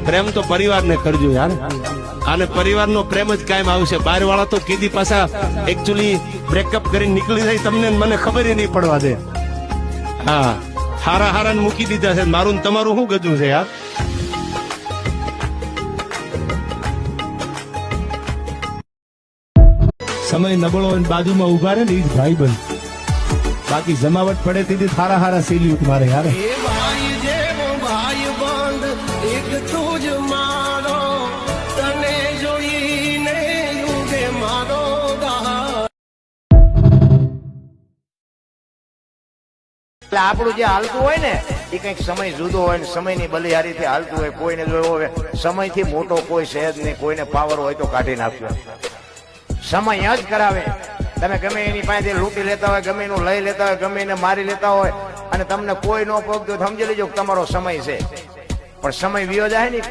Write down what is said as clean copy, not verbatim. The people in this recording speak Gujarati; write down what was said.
પ્રેમ તો પરિવારને કરજો યાર, અને પરિવારનો પ્રેમ જ કાયમ આવશે. બહાર વાળા તો કીધી પાછા એકચ્યુઅલી બ્રેકઅપ કરીને નીકળી જાય, તમને મને ખબર નહીં પડવા દે. હા, હારા હારાને મૂકી દીધા છે, મારું ને તમારું શું ગજું છે યાર. સમય નબળો હોય બાજુમાં ઉભા રહે ને એ જ ભાઈ બંધ, બાકી જમાવટ પડે તેથી હારા હારા સેલ્યુટ મારે યાર. એટલે આપણું જે હાલતું હોય ને એ કઈક સમય જુદો હોય ને સમયની બલિહારીથી હાલતું હોય. કોઈને જોયો હોય સમયથી મોટો કોઈ છે જ નહીં, કોઈને પાવર હોય તો કાઢી નાખ્યો. સમય જ કરાવે. તમે ગમે એની પાસેથી લૂંટી લેતા હોય, ગમે એનું લઈ લેતા હોય, ગમે એને મારી લેતા હોય, અને તમને કોઈ ન પગતો સમજી લેજો કે તમારો સમય છે. પણ સમય વિયો જાય ને